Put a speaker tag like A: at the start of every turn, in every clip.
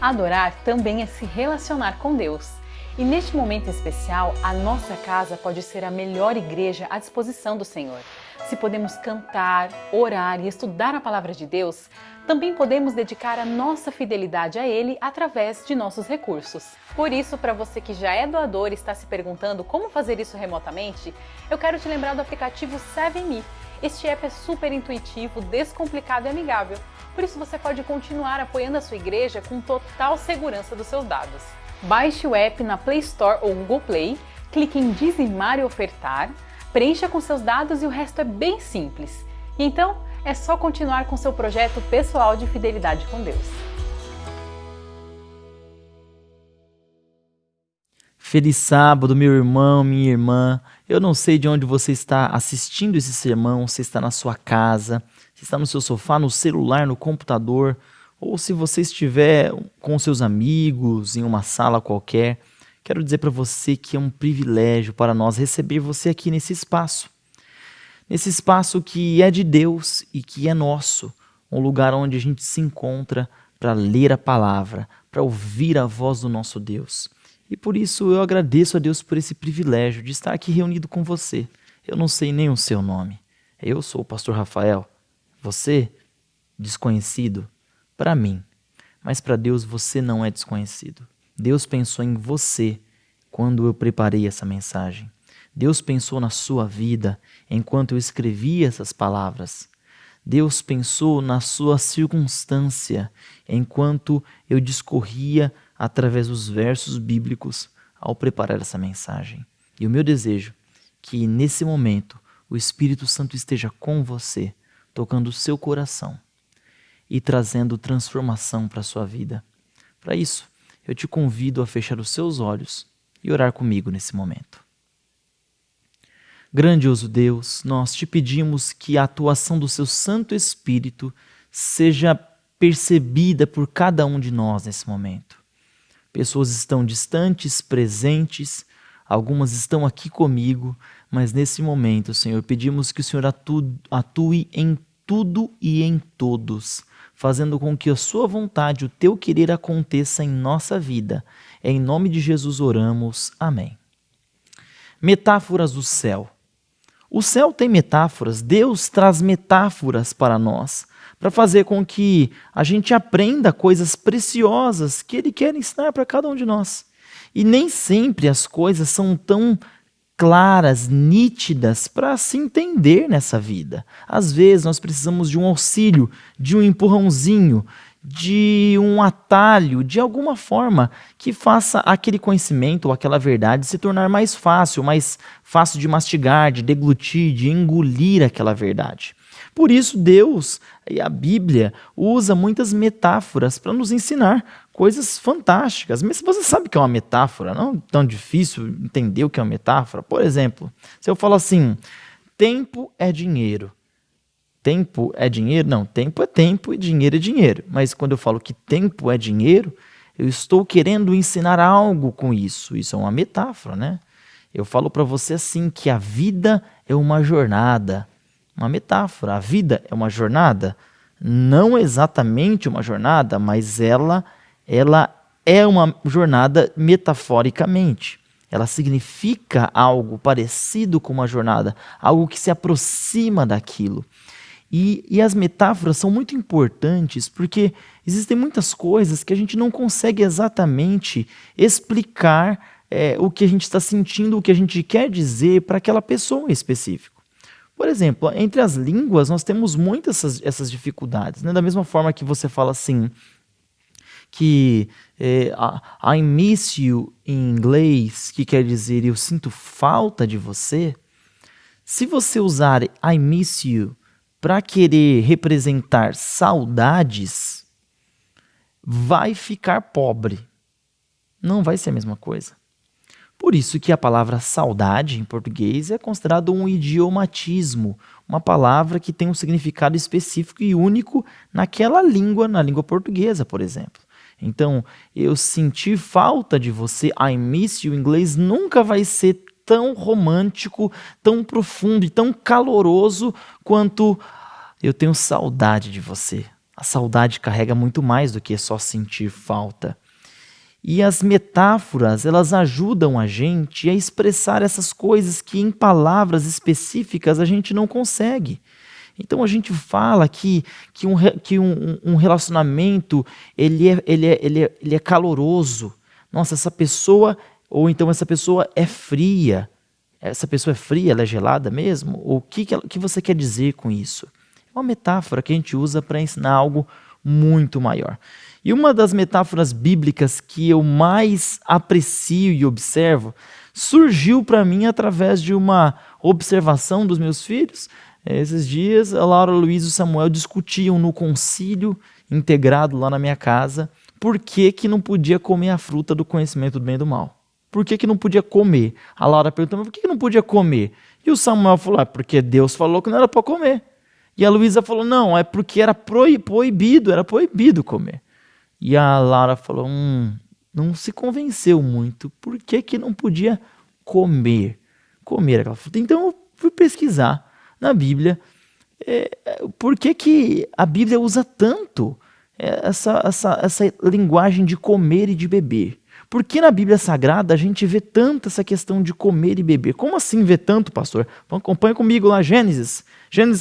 A: Adorar também é se relacionar com Deus. E neste momento especial, a nossa casa pode ser a melhor igreja à disposição do Senhor. Se podemos cantar, orar e estudar a palavra de Deus, também podemos dedicar a nossa fidelidade a Ele através de nossos recursos. Por isso, para você que já é doador e está se perguntando como fazer isso remotamente, eu quero te lembrar do aplicativo 7Me. Este app é super intuitivo, descomplicado e amigável. Por isso você pode continuar apoiando a sua igreja com total segurança dos seus dados. Baixe o app na Play Store ou Google Play, clique em dizimar e ofertar, preencha com seus dados e o resto é bem simples. E então, é só continuar com seu projeto pessoal de fidelidade com Deus.
B: Feliz sábado, meu irmão, minha irmã. Eu não sei de onde você está assistindo esse sermão, se está na sua casa, se está no seu sofá, no celular, no computador, ou se você estiver com seus amigos em uma sala qualquer. Quero dizer para você que é um privilégio para nós receber você aqui nesse espaço. Nesse espaço que é de Deus e que é nosso, um lugar onde a gente se encontra para ler a palavra, para ouvir a voz do nosso Deus. E por isso eu agradeço a Deus por esse privilégio de estar aqui reunido com você. Eu não sei nem o seu nome. Eu sou o pastor Rafael. Você, desconhecido, para mim. Mas para Deus você não é desconhecido. Deus pensou em você quando eu preparei essa mensagem. Deus pensou na sua vida enquanto eu escrevia essas palavras. Deus pensou na sua circunstância enquanto eu discorria através dos versos bíblicos ao preparar essa mensagem. E o meu desejo é que nesse momento o Espírito Santo esteja com você, tocando o seu coração e trazendo transformação para a sua vida. Para isso, eu te convido a fechar os seus olhos e orar comigo nesse momento. Grandioso Deus, nós te pedimos que a atuação do seu Santo Espírito seja percebida por cada um de nós nesse momento. Pessoas estão distantes, presentes, algumas estão aqui comigo, mas nesse momento, Senhor, pedimos que o Senhor atue em tudo e em todos, fazendo com que a sua vontade, o teu querer aconteça em nossa vida. Em nome de Jesus oramos. Amém. Metáforas do céu. O céu tem metáforas, Deus traz metáforas para nós, para fazer com que a gente aprenda coisas preciosas que Ele quer ensinar para cada um de nós. E nem sempre as coisas são tão claras, nítidas para se entender nessa vida. Às vezes nós precisamos de um auxílio, de um empurrãozinho, de um atalho, de alguma forma que faça aquele conhecimento ou aquela verdade se tornar mais fácil de mastigar, de deglutir, de engolir aquela verdade. Por isso Deus e a Bíblia usa muitas metáforas para nos ensinar coisas fantásticas. Mas você sabe o que é uma metáfora? Não é tão difícil entender o que é uma metáfora. Por exemplo, se eu falo assim, tempo é dinheiro. Tempo é dinheiro? Não, tempo é tempo e dinheiro é dinheiro. Mas quando eu falo que tempo é dinheiro, eu estou querendo ensinar algo com isso. Isso é uma metáfora, né? Eu falo para você assim que a vida é uma jornada. uma metáfora. A vida é uma jornada, não exatamente uma jornada, mas ela é uma jornada metaforicamente. Ela significa algo parecido com uma jornada, algo que se aproxima daquilo. E as metáforas são muito importantes porque existem muitas coisas que a gente não consegue exatamente explicar o que a gente está sentindo, o que a gente quer dizer para aquela pessoa em específico. Por exemplo, entre as línguas nós temos muitas essas dificuldades, né? Da mesma forma que você fala assim, que I miss you em inglês, que quer dizer eu sinto falta de você, se você usar I miss you para querer representar saudades, vai ficar pobre. Não vai ser a mesma coisa. Por isso que a palavra saudade em português é considerado um idiomatismo, uma palavra que tem um significado específico e único naquela língua, na língua portuguesa, por exemplo. Então, eu sentir falta de você, I miss you, em inglês, nunca vai ser tão romântico, tão profundo e tão caloroso quanto eu tenho saudade de você. A saudade carrega muito mais do que só sentir falta. E as metáforas, elas ajudam a gente a expressar essas coisas que em palavras específicas a gente não consegue. Então a gente fala que um relacionamento ele é caloroso. Nossa, essa pessoa, ou então essa pessoa é fria. Essa pessoa é fria, ela é gelada mesmo? Ou o que você quer dizer com isso? É uma metáfora que a gente usa para ensinar algo muito maior. E uma das metáforas bíblicas que eu mais aprecio e observo surgiu para mim através de uma observação dos meus filhos. Esses dias, a Laura, o Luiz e o Samuel discutiam no concílio integrado lá na minha casa por que não podia comer a fruta do conhecimento do bem e do mal. Por que não podia comer? A Laura perguntou, mas por que não podia comer? E o Samuel falou, porque Deus falou que não era para comer. E a Luísa falou, não, é porque era proibido comer. E a Laura falou, não se convenceu muito, por que não podia comer aquela fruta? Então eu fui pesquisar na Bíblia por que a Bíblia usa tanto essa linguagem de comer e de beber. Por que na Bíblia Sagrada a gente vê tanto essa questão de comer e beber? Como assim vê tanto, pastor? Então, acompanha comigo lá, Gênesis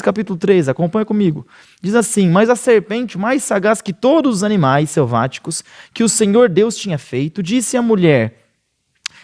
B: capítulo 3, acompanha comigo. Diz assim, mas a serpente, mais sagaz que todos os animais selváticos que o Senhor Deus tinha feito, disse à mulher,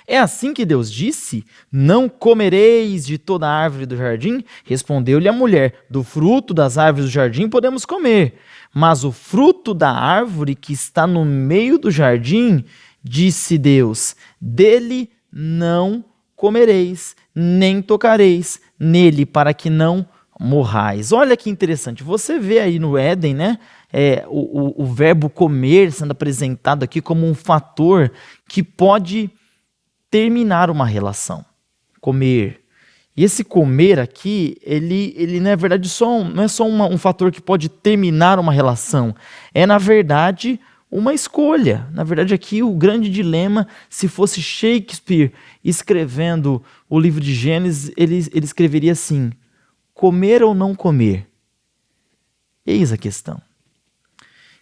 B: é assim que Deus disse? Não comereis de toda árvore do jardim? Respondeu-lhe a mulher, do fruto das árvores do jardim podemos comer, mas o fruto da árvore que está no meio do jardim, disse Deus, dele não comereis, nem tocareis nele, para que não morrais. Olha que interessante, você vê aí no Éden, né? O verbo comer sendo apresentado aqui como um fator que pode terminar uma relação. Comer. E esse comer aqui, ele na verdade não é só um fator que pode terminar uma relação, é na verdade uma escolha. Na verdade aqui o grande dilema, se fosse Shakespeare escrevendo o livro de Gênesis, ele escreveria assim, comer ou não comer? Eis a questão.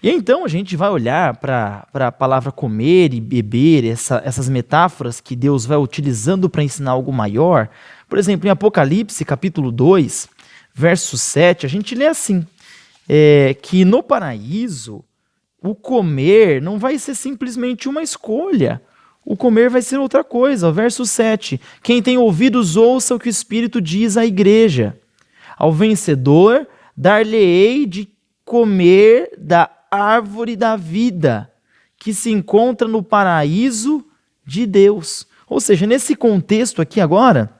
B: E então a gente vai olhar para a palavra comer e beber, essas metáforas que Deus vai utilizando para ensinar algo maior. Por exemplo, em Apocalipse, capítulo 2, verso 7, a gente lê assim, que no paraíso, o comer não vai ser simplesmente uma escolha. O comer vai ser outra coisa. Verso 7, quem tem ouvidos ouça o que o Espírito diz à igreja. Ao vencedor, dar-lhe-ei de comer da árvore da vida, que se encontra no paraíso de Deus. Ou seja, nesse contexto aqui agora,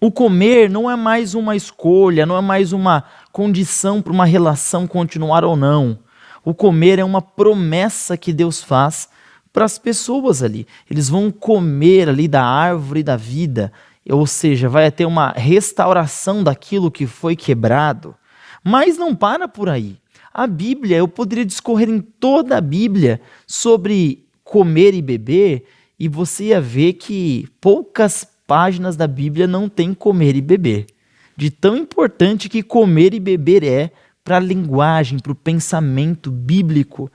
B: o comer não é mais uma escolha, não é mais uma condição para uma relação continuar ou não. O comer é uma promessa que Deus faz para as pessoas ali. Eles vão comer ali da árvore da vida, ou seja, vai ter uma restauração daquilo que foi quebrado. Mas não para por aí. A Bíblia, eu poderia discorrer em toda a Bíblia sobre comer e beber, e você ia ver que poucas páginas da Bíblia não tem comer e beber. de tão importante que comer e beber é para a linguagem, para o pensamento bíblico.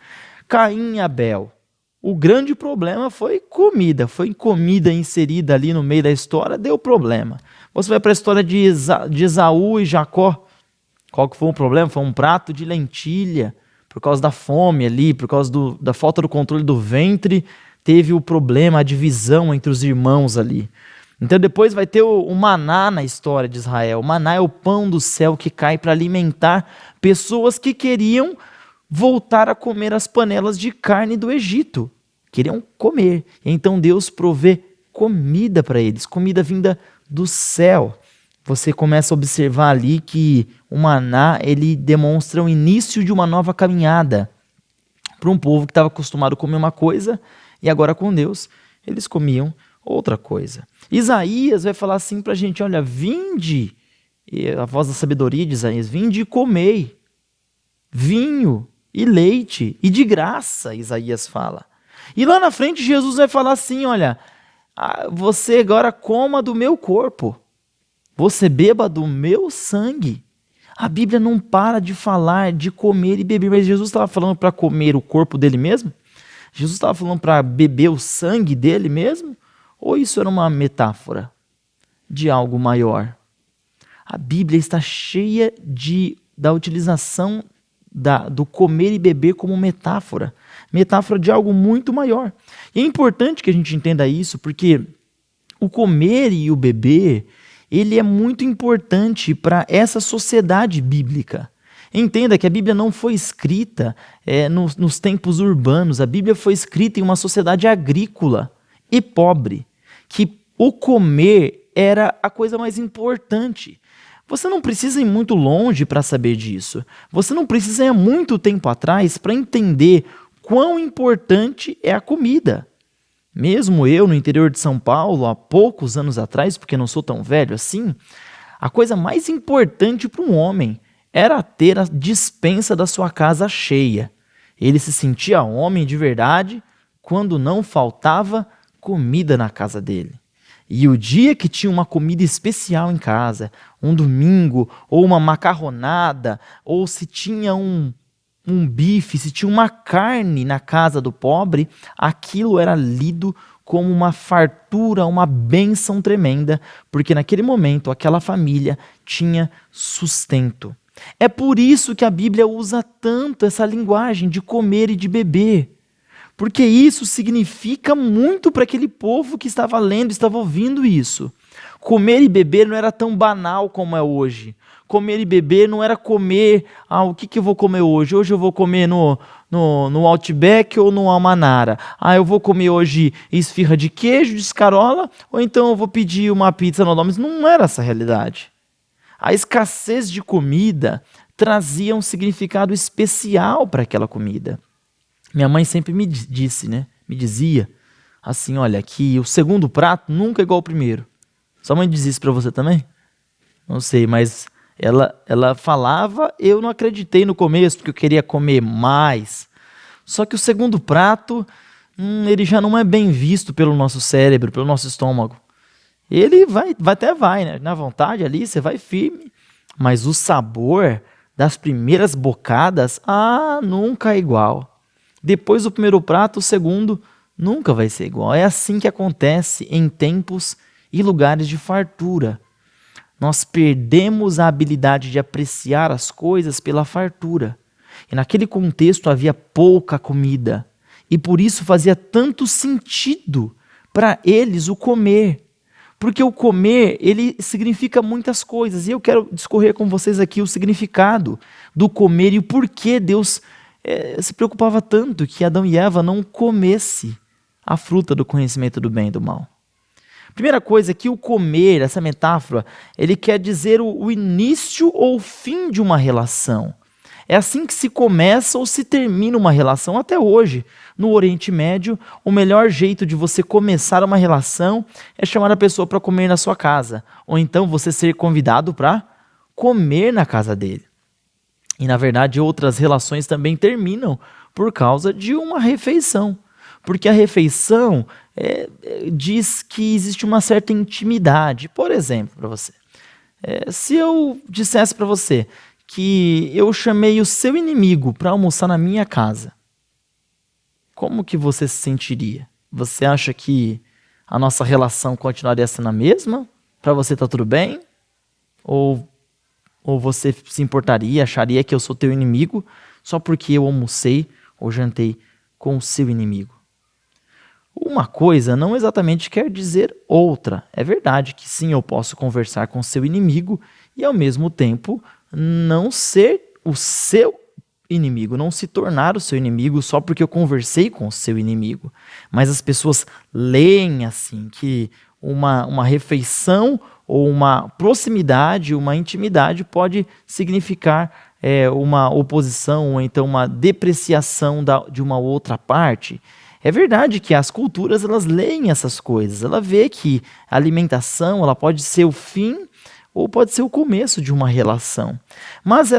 B: Caim e Abel. O grande problema foi comida inserida ali no meio da história, deu problema. Você vai para a história de Esaú e Jacó. Qual que foi o problema? Foi um prato de lentilha, por causa da fome ali, por causa da falta do controle do ventre, teve o problema, a divisão entre os irmãos ali. Então depois vai ter o maná na história de Israel. O maná é o pão do céu que cai para alimentar pessoas que queriam voltar a comer as panelas de carne do Egito. Queriam comer. Então Deus provê comida para eles, comida vinda do céu. Você começa a observar ali que o maná ele demonstra o início de uma nova caminhada para um povo que estava acostumado a comer uma coisa e agora com Deus eles comiam outra coisa. Isaías vai falar assim para a gente, olha, vinde, a voz da sabedoria de Isaías, vinde e comei vinho e leite, e de graça, Isaías fala. E lá na frente Jesus vai falar assim, olha, você agora coma do meu corpo, você beba do meu sangue. A Bíblia não para de falar de comer e beber, mas Jesus estava falando para comer o corpo dele mesmo? Jesus estava falando para beber o sangue dele mesmo? Ou isso era uma metáfora de algo maior? A Bíblia está cheia da utilização do comer e beber como metáfora de algo muito maior. E é importante que a gente entenda isso, porque o comer e o beber, ele é muito importante para essa sociedade bíblica. Entenda que a Bíblia não foi escrita nos tempos urbanos, a Bíblia foi escrita em uma sociedade agrícola e pobre, que o comer era a coisa mais importante. Você não precisa ir muito longe para saber disso. Você não precisa ir muito tempo atrás para entender quão importante é a comida. Mesmo eu, no interior de São Paulo, há poucos anos atrás, porque não sou tão velho assim, a coisa mais importante para um homem era ter a despensa da sua casa cheia. Ele se sentia homem de verdade quando não faltava comida na casa dele. E o dia que tinha uma comida especial em casa, um domingo, ou uma macarronada, ou se tinha um bife, se tinha uma carne na casa do pobre, aquilo era lido como uma fartura, uma bênção tremenda, porque naquele momento aquela família tinha sustento. É por isso que a Bíblia usa tanto essa linguagem de comer e de beber. Porque isso significa muito para aquele povo que estava lendo, estava ouvindo isso. Comer e beber não era tão banal como é hoje. Comer e beber não era comer, o que eu vou comer hoje? Hoje eu vou comer no Outback ou no Almanara. Eu vou comer hoje esfirra de queijo, de escarola, ou então eu vou pedir uma pizza no Domino's. Não era essa a realidade. A escassez de comida trazia um significado especial para aquela comida. Minha mãe sempre me dizia assim, olha, que o segundo prato nunca é igual ao primeiro. Sua mãe diz isso para você também? Não sei, mas ela falava, eu não acreditei no começo, porque eu queria comer mais. Só que o segundo prato, ele já não é bem visto pelo nosso cérebro, pelo nosso estômago. Ele até vai, né? Na vontade ali, você vai firme. Mas o sabor das primeiras bocadas, nunca é igual. Depois do primeiro prato, o segundo nunca vai ser igual. É assim que acontece em tempos e lugares de fartura. Nós perdemos a habilidade de apreciar as coisas pela fartura. E naquele contexto havia pouca comida. E por isso fazia tanto sentido para eles o comer. Porque o comer, ele significa muitas coisas. E eu quero discorrer com vocês aqui o significado do comer e o porquê Deus se preocupava tanto que Adão e Eva não comessem a fruta do conhecimento do bem e do mal. Primeira coisa é que o comer, essa metáfora, ele quer dizer o início ou o fim de uma relação. É assim que se começa ou se termina uma relação até hoje. No Oriente Médio, o melhor jeito de você começar uma relação é chamar a pessoa para comer na sua casa. Ou então você ser convidado para comer na casa dele. E na verdade outras relações também terminam por causa de uma refeição. Porque a refeição diz que existe uma certa intimidade. Por exemplo, para você, Se eu dissesse para você que eu chamei o seu inimigo para almoçar na minha casa, como que você se sentiria? Você acha que a nossa relação continuaria sendo a mesma? Para você tá tudo bem? Ou você se importaria, acharia que eu sou teu inimigo só porque eu almocei ou jantei com o seu inimigo? Uma coisa não exatamente quer dizer outra. É verdade que sim, eu posso conversar com o seu inimigo e ao mesmo tempo não ser o seu inimigo, não se tornar o seu inimigo só porque eu conversei com o seu inimigo. Mas as pessoas leem assim que uma refeição ou uma proximidade, uma intimidade pode significar uma oposição ou então uma depreciação de uma outra parte. É verdade que as culturas elas leem essas coisas, ela vê que a alimentação ela pode ser o fim ou pode ser o começo de uma relação. Mas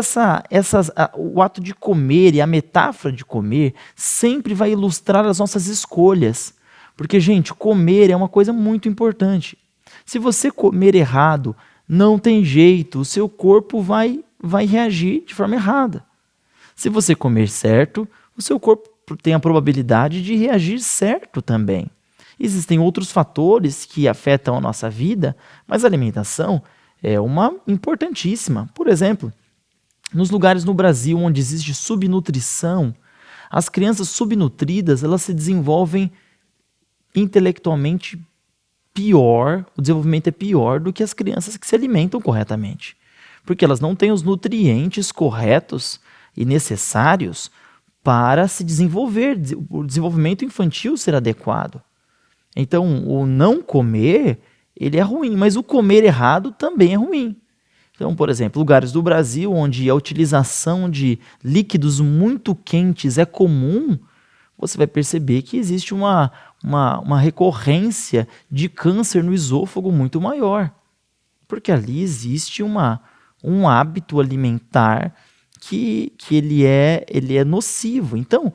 B: o ato de comer e a metáfora de comer sempre vai ilustrar as nossas escolhas. Porque, gente, comer é uma coisa muito importante. Se você comer errado, não tem jeito, o seu corpo vai reagir de forma errada. Se você comer certo, o seu corpo tem a probabilidade de reagir certo também. Existem outros fatores que afetam a nossa vida, mas a alimentação é uma importantíssima. Por exemplo, nos lugares no Brasil onde existe subnutrição, as crianças subnutridas elas se desenvolvem intelectualmente pior, o desenvolvimento é pior do que as crianças que se alimentam corretamente. Porque elas não têm os nutrientes corretos e necessários para se desenvolver, o desenvolvimento infantil ser adequado. Então, o não comer, ele é ruim, mas o comer errado também é ruim. Então, por exemplo, lugares do Brasil onde a utilização de líquidos muito quentes é comum, você vai perceber que existe uma recorrência de câncer no esôfago muito maior. Porque ali existe um hábito alimentar que ele é nocivo. Então,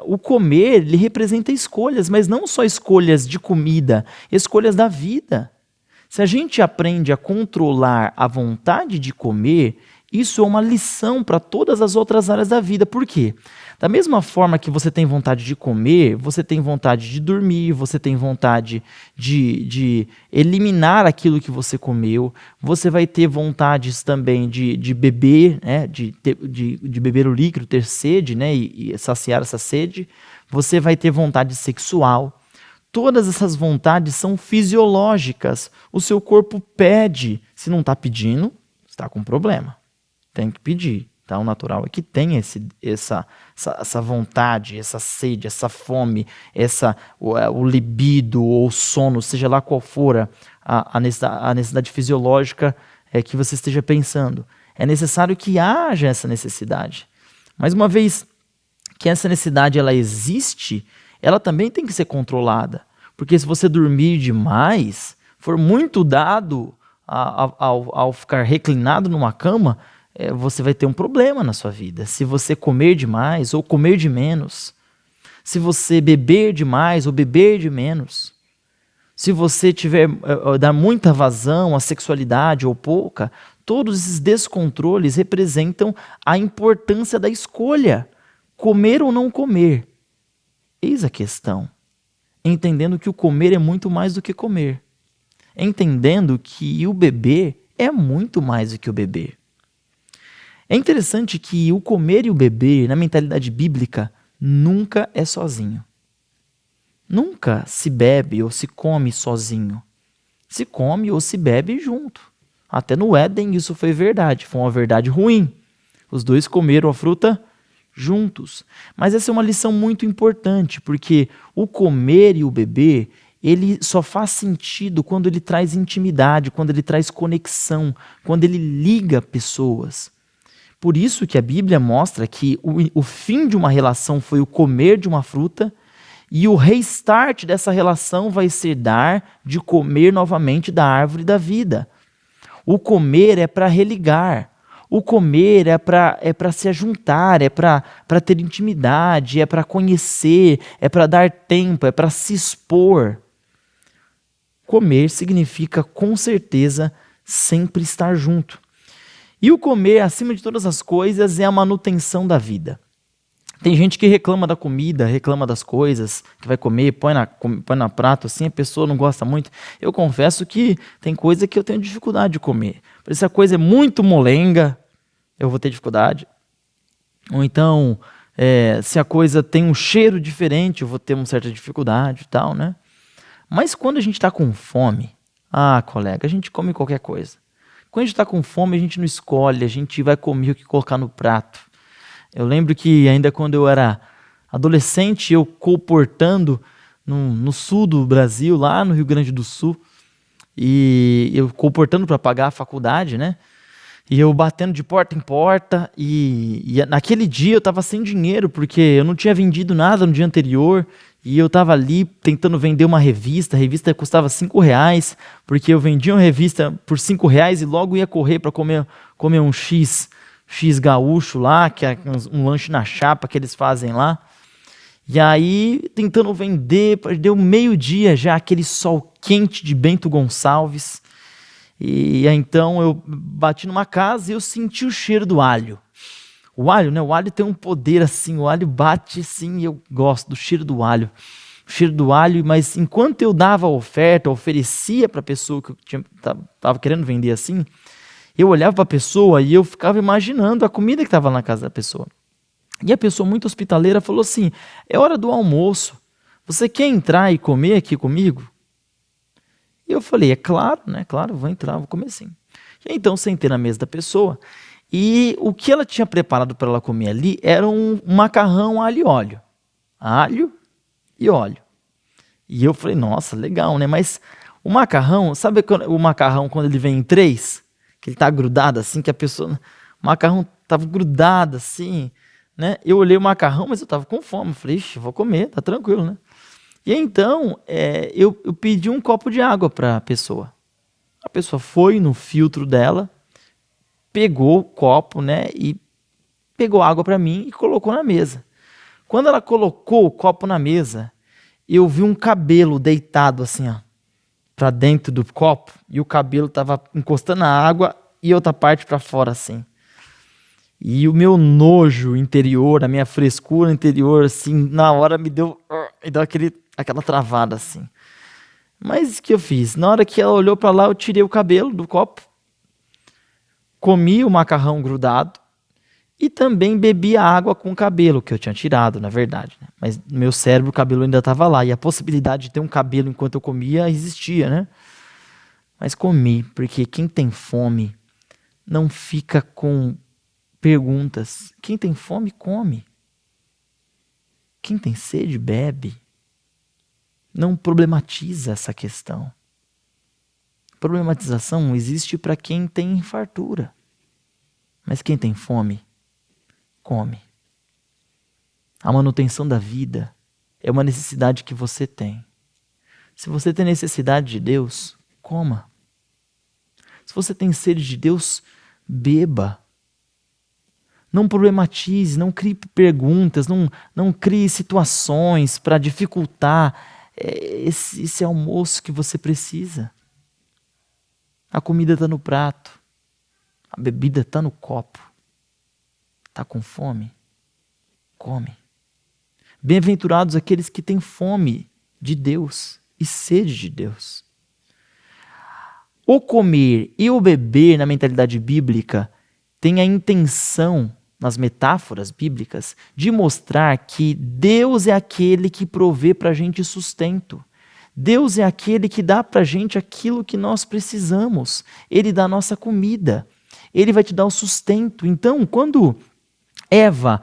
B: o comer ele representa escolhas, mas não só escolhas de comida, escolhas da vida. Se a gente aprende a controlar a vontade de comer, isso é uma lição para todas as outras áreas da vida. Por quê? Da mesma forma que você tem vontade de comer, você tem vontade de dormir, você tem vontade de eliminar aquilo que você comeu, você vai ter vontades também de beber, né? de beber o líquido, ter sede, né? e saciar essa sede, você vai ter vontade sexual. Todas essas vontades são fisiológicas. O seu corpo pede. Se não está pedindo, está com problema. Tem que pedir. Então, o natural é que tem essa vontade, essa sede, essa fome, o libido ou o sono, seja lá qual for a necessidade fisiológica que você esteja pensando. É necessário que haja essa necessidade. Mas uma vez que essa necessidade ela existe, ela também tem que ser controlada. Porque se você dormir demais, for muito dado ao ficar reclinado numa cama, você vai ter um problema na sua vida. Se você comer demais ou comer de menos, se você beber demais ou beber de menos, se você dar muita vazão à sexualidade ou pouca, todos esses descontroles representam a importância da escolha. Comer ou não comer? Eis a questão. Entendendo que o comer é muito mais do que comer. Entendendo que o beber é muito mais do que o beber. É interessante que o comer e o beber, na mentalidade bíblica, nunca é sozinho. Nunca se bebe ou se come sozinho. Se come ou se bebe junto. Até no Éden isso foi verdade, foi uma verdade ruim. Os dois comeram a fruta juntos. Mas essa é uma lição muito importante, porque o comer e o beber, ele só faz sentido quando ele traz intimidade, quando ele traz conexão, quando ele liga pessoas. Por isso que a Bíblia mostra que o fim de uma relação foi o comer de uma fruta e o restart dessa relação vai ser dar de comer novamente da árvore da vida. O comer é para religar. O comer é para se ajuntar, é para ter intimidade, é para conhecer, é para dar tempo, é para se expor. Comer significa, com certeza, sempre estar junto. E o comer, acima de todas as coisas, é a manutenção da vida. Tem gente que reclama da comida, reclama das coisas que vai comer, põe na prato, assim, a pessoa não gosta muito. Eu confesso que tem coisa que eu tenho dificuldade de comer. Se a coisa é muito molenga, eu vou ter dificuldade. Ou então, se a coisa tem um cheiro diferente, eu vou ter uma certa dificuldade e tal, né? Mas quando a gente está com fome, colega, a gente come qualquer coisa. Quando a gente está com fome, a gente não escolhe, a gente vai comer o que colocar no prato. Eu lembro que ainda quando eu era adolescente, eu colportando no sul do Brasil, lá no Rio Grande do Sul, e eu colportando para pagar a faculdade, né? E eu batendo de porta em porta, e naquele dia eu estava sem dinheiro, porque eu não tinha vendido nada no dia anterior, e eu estava ali tentando vender uma revista, a revista custava R$5, porque eu vendia uma revista por R$5 e logo ia correr para comer um X gaúcho lá, que é um lanche na chapa que eles fazem lá. E aí, tentando vender, deu meio-dia já, aquele sol quente de Bento Gonçalves. E aí, então eu bati numa casa e eu senti o cheiro do alho. O alho, né? O alho tem um poder assim, o alho bate assim, e eu gosto do cheiro do alho. O cheiro do alho, mas enquanto eu dava a oferta, oferecia para a pessoa que eu estava querendo vender assim, eu olhava para a pessoa e eu ficava imaginando a comida que estava na casa da pessoa. E a pessoa muito hospitaleira falou assim, é hora do almoço, você quer entrar e comer aqui comigo? E eu falei, é claro, né? Claro, vou entrar, vou comer sim. E então sentei na mesa da pessoa e o que ela tinha preparado para ela comer ali era um macarrão alho e óleo. Alho e óleo. E eu falei, nossa, legal, né? Mas o macarrão, sabe o macarrão quando ele vem em 3? Que ele tá grudado assim, que a pessoa... O macarrão tava grudado assim, né? Eu olhei o macarrão, mas eu tava com fome. Eu falei, ixi, vou comer, tá tranquilo, né? E então, eu pedi um copo de água para a pessoa. A pessoa foi no filtro dela, pegou o copo, né? E pegou água para mim e colocou na mesa. Quando ela colocou o copo na mesa, eu vi um cabelo deitado assim, ó, para dentro do copo, e o cabelo estava encostando na água e outra parte para fora assim. E o meu nojo interior, a minha frescura interior, assim, na hora me deu aquela travada assim. Mas o que eu fiz? Na hora que ela olhou para lá, eu tirei o cabelo do copo, comi o macarrão grudado e também bebi a água com o cabelo, que eu tinha tirado, na verdade, né? Mas no meu cérebro o cabelo ainda estava lá, e a possibilidade de ter um cabelo enquanto eu comia existia, né? Mas comi, porque quem tem fome não fica com perguntas. Quem tem fome, come. Quem tem sede, bebe. Não problematiza essa questão. Problematização existe para quem tem fartura. Mas quem tem fome, come. A manutenção da vida é uma necessidade que você tem. Se você tem necessidade de Deus, coma. Se você tem sede de Deus, beba. Não problematize, não crie perguntas, não crie situações para dificultar esse almoço que você precisa. A comida está no prato, a bebida está no copo. Está com fome? Come. Bem-aventurados aqueles que têm fome de Deus e sede de Deus. O comer e o beber na mentalidade bíblica tem a intenção, nas metáforas bíblicas, de mostrar que Deus é aquele que provê para a gente sustento. Deus é aquele que dá para a gente aquilo que nós precisamos. Ele dá a nossa comida. Ele vai te dar o sustento. Então, quando Eva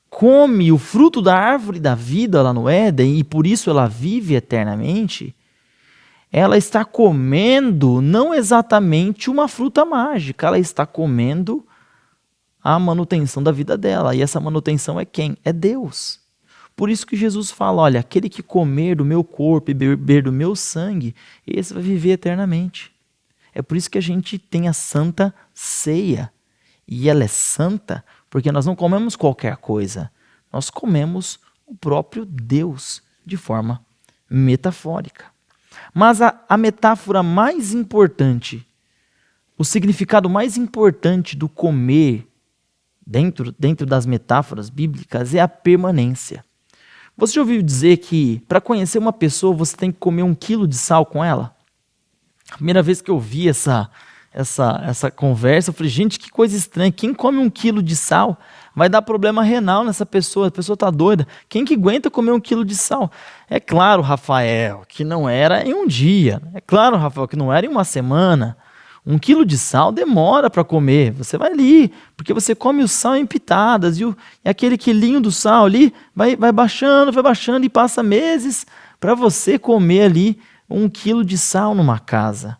B: come o fruto da árvore da vida lá no Éden, e por isso ela vive eternamente, ela está comendo não exatamente uma fruta mágica, ela está comendo a manutenção da vida dela. E essa manutenção é quem? É Deus. Por isso que Jesus fala, olha, aquele que comer do meu corpo e beber do meu sangue, esse vai viver eternamente. É por isso que a gente tem a Santa Ceia. E ela é santa porque nós não comemos qualquer coisa. Nós comemos o próprio Deus de forma metafórica. Mas a metáfora mais importante o significado mais importante do comer, dentro das metáforas bíblicas, é a permanência. Você já ouviu dizer que para conhecer uma pessoa você tem que comer 1 quilo de sal com ela? A primeira vez que eu vi essa conversa, eu falei, gente, que coisa estranha. Quem come 1 quilo de sal vai dar problema renal nessa pessoa. A pessoa está doida. Quem que aguenta comer 1 quilo de sal? É claro, Rafael, que não era em um dia. É claro, Rafael, que não era em uma semana. 1 quilo de sal demora para comer. Você vai ali, porque você come o sal em pitadas. E aquele quilinho do sal ali vai baixando e passa meses para você comer ali 1 quilo de sal numa casa.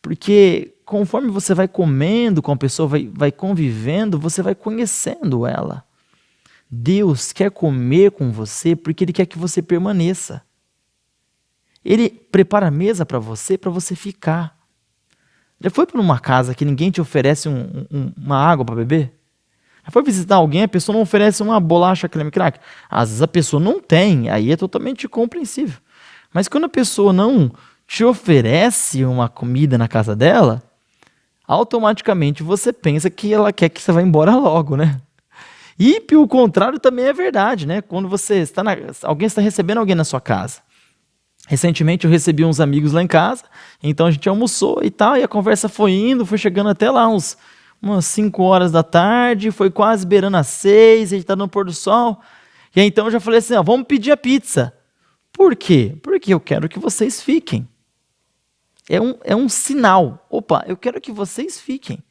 B: Porque conforme você vai comendo com a pessoa, vai convivendo, você vai conhecendo ela. Deus quer comer com você porque Ele quer que você permaneça. Ele prepara a mesa para você ficar. Já foi para uma casa que ninguém te oferece uma água para beber? Já foi visitar alguém, a pessoa não oferece uma bolacha creme cracker? Às vezes a pessoa não tem, aí é totalmente compreensível. Mas quando a pessoa não te oferece uma comida na casa dela, automaticamente você pensa que ela quer que você vá embora logo, né? E o contrário também é verdade, né? Quando alguém está recebendo alguém na sua casa. Recentemente eu recebi uns amigos lá em casa, então a gente almoçou e tal, e a conversa foi indo, foi chegando até lá umas 5 horas da tarde, foi quase beirando às 6, a gente está no pôr do sol, e aí então eu já falei assim, vamos pedir a pizza. Por quê? Porque eu quero que vocês fiquem. É um sinal. Opa, eu quero que vocês fiquem.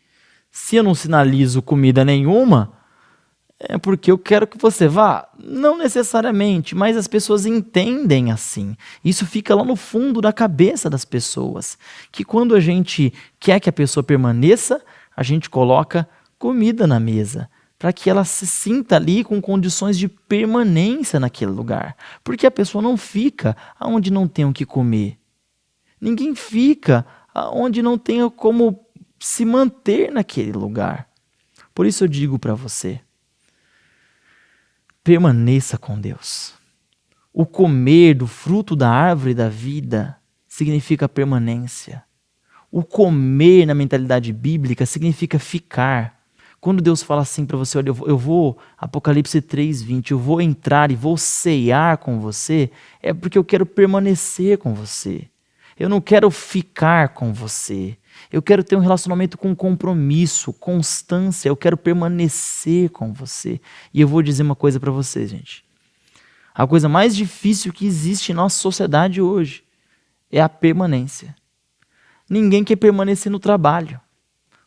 B: Se eu não sinalizo comida nenhuma, é porque eu quero que você vá. Não necessariamente, mas as pessoas entendem assim. Isso fica lá no fundo da cabeça das pessoas. Que quando a gente quer que a pessoa permaneça, a gente coloca comida na mesa, para que ela se sinta ali com condições de permanência naquele lugar. Porque a pessoa não fica onde não tem o que comer. Ninguém fica onde não tenha como se manter naquele lugar. Por isso eu digo para você, permaneça com Deus. O comer do fruto da árvore da vida significa permanência. O comer na mentalidade bíblica significa ficar. Quando Deus fala assim para você, olha, eu vou, Apocalipse 3:20, eu vou entrar e vou cear com você, é porque eu quero permanecer com você. Eu não quero ficar com você. Eu quero ter um relacionamento com compromisso, constância. Eu quero permanecer com você. E eu vou dizer uma coisa para vocês, gente. A coisa mais difícil que existe em nossa sociedade hoje é a permanência. Ninguém quer permanecer no trabalho.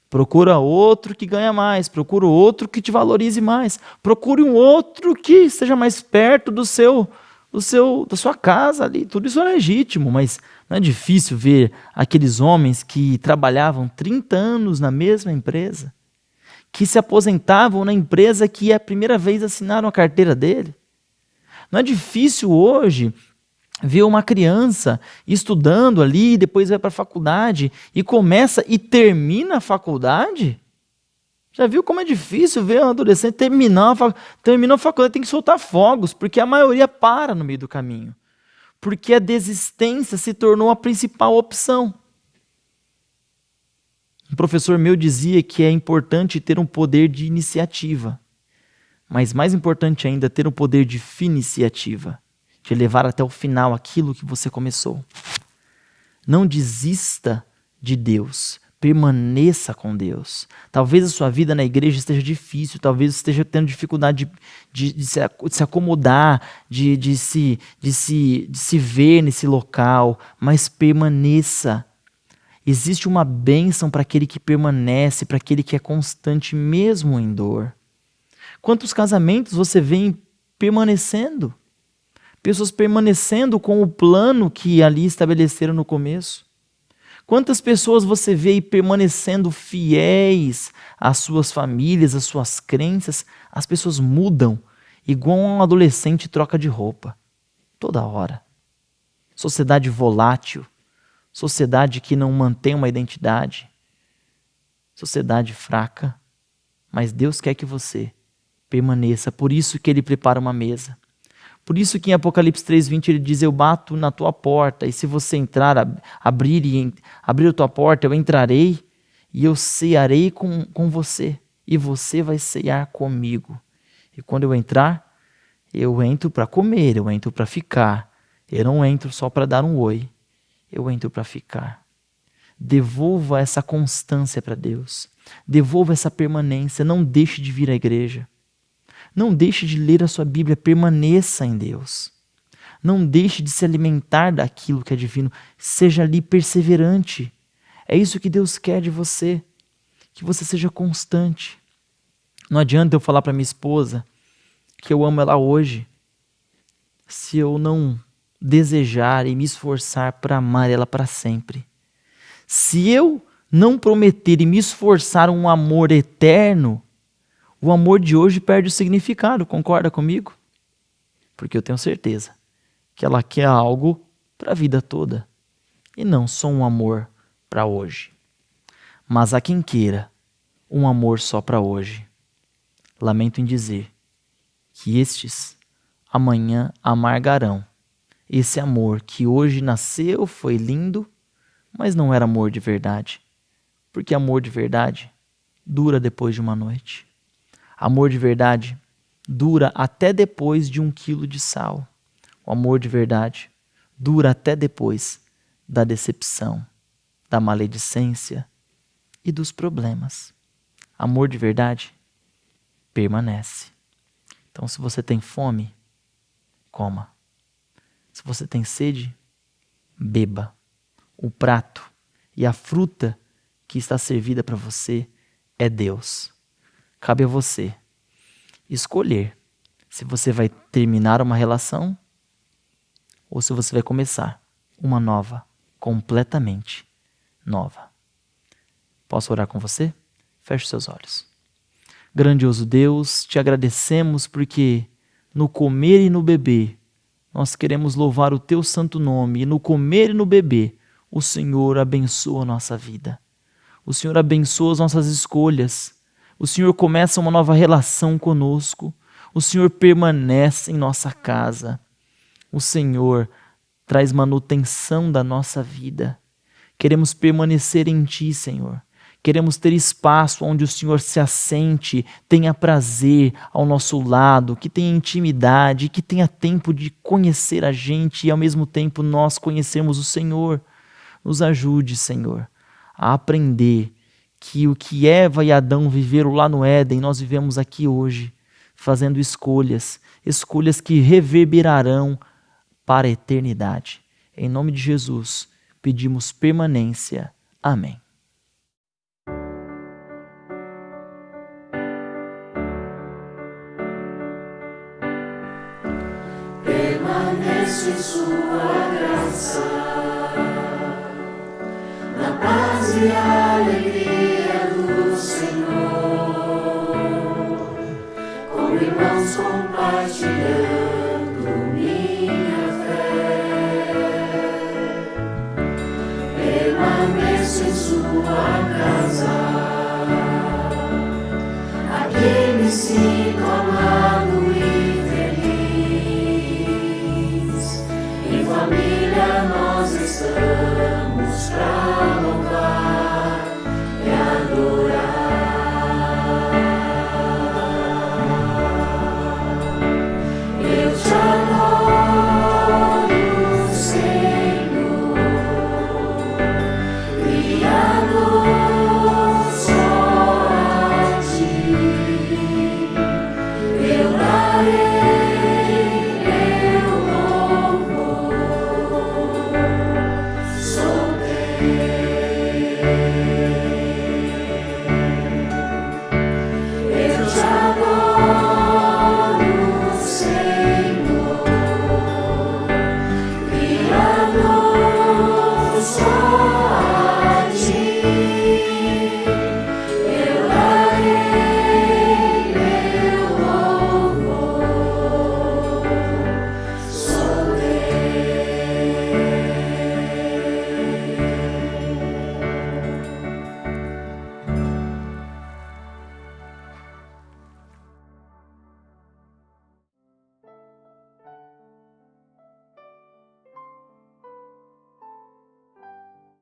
B: Procura outro que ganha mais. Procura outro que te valorize mais. Procure um outro que esteja mais perto da sua casa ali. Tudo isso é legítimo, mas não é difícil ver aqueles homens que trabalhavam 30 anos na mesma empresa, que se aposentavam na empresa que a primeira vez assinaram a carteira dele. Não é difícil hoje ver uma criança estudando ali, depois vai para a faculdade e começa e termina a faculdade? Já viu como é difícil ver um adolescente terminou a faculdade, tem que soltar fogos, porque a maioria para no meio do caminho. Porque a desistência se tornou a principal opção. Um professor meu dizia que é importante ter um poder de iniciativa, mas mais importante ainda, ter um poder de finiciativa, de levar até o final aquilo que você começou. Não desista de Deus. Permaneça com Deus. Talvez a sua vida na igreja esteja difícil, talvez esteja tendo dificuldade de se acomodar, de se ver nesse local, mas permaneça. Existe uma bênção para aquele que permanece, para aquele que é constante mesmo em dor. Quantos casamentos você vê permanecendo? Pessoas permanecendo com o plano que ali estabeleceram no começo. Quantas pessoas você vê aí permanecendo fiéis às suas famílias, às suas crenças? As pessoas mudam, igual um adolescente troca de roupa, toda hora. Sociedade volátil, sociedade que não mantém uma identidade, sociedade fraca. Mas Deus quer que você permaneça, por isso que Ele prepara uma mesa. Por isso que em Apocalipse 3:20 ele diz, eu bato na tua porta, e se você entrar, abrir a tua porta, eu entrarei e eu cearei com você, e você vai cear comigo. E quando eu entrar, eu entro para comer, eu entro para ficar. Eu não entro só para dar um oi, eu entro para ficar. Devolva essa constância para Deus. Devolva essa permanência. Não deixe de vir à igreja. Não deixe de ler a sua Bíblia. Permaneça em Deus. Não deixe de se alimentar daquilo que é divino. Seja ali perseverante. É isso que Deus quer de você. Que você seja constante. Não adianta eu falar para minha esposa que eu amo ela hoje, se eu não desejar e me esforçar para amar ela para sempre. Se eu não prometer e me esforçar um amor eterno, o amor de hoje perde o significado, concorda comigo? Porque eu tenho certeza que ela quer algo para a vida toda e não só um amor para hoje. Mas há quem queira um amor só para hoje. Lamento em dizer que estes amanhã amargarão. Esse amor que hoje nasceu foi lindo, mas não era amor de verdade. Porque amor de verdade dura depois de uma noite. Amor de verdade dura até depois de 1 quilo de sal. O amor de verdade dura até depois da decepção, da maledicência e dos problemas. Amor de verdade permanece. Então, se você tem fome, coma. Se você tem sede, beba. O prato e a fruta que está servida para você é Deus. Cabe a você escolher se você vai terminar uma relação ou se você vai começar uma nova, completamente nova. Posso orar com você? Feche seus olhos. Grandioso Deus, te agradecemos porque no comer e no beber nós queremos louvar o teu santo nome, e no comer e no beber o Senhor abençoa a nossa vida. O Senhor abençoa as nossas escolhas. O Senhor começa uma nova relação conosco. O Senhor permanece em nossa casa. O Senhor traz manutenção da nossa vida. Queremos permanecer em Ti, Senhor. Queremos ter espaço onde o Senhor se assente, tenha prazer ao nosso lado, que tenha intimidade, que tenha tempo de conhecer a gente e ao mesmo tempo nós conhecermos o Senhor. Nos ajude, Senhor, a aprender que o que Eva e Adão viveram lá no Éden, nós vivemos aqui hoje, fazendo escolhas que reverberarão para a eternidade. Em nome de Jesus, pedimos permanência. Amém.
C: Permaneço em sua graça, na paz e alegria do Senhor, com irmãos compartilhando minha fé. Permaneço em sua casa, aqui me sinto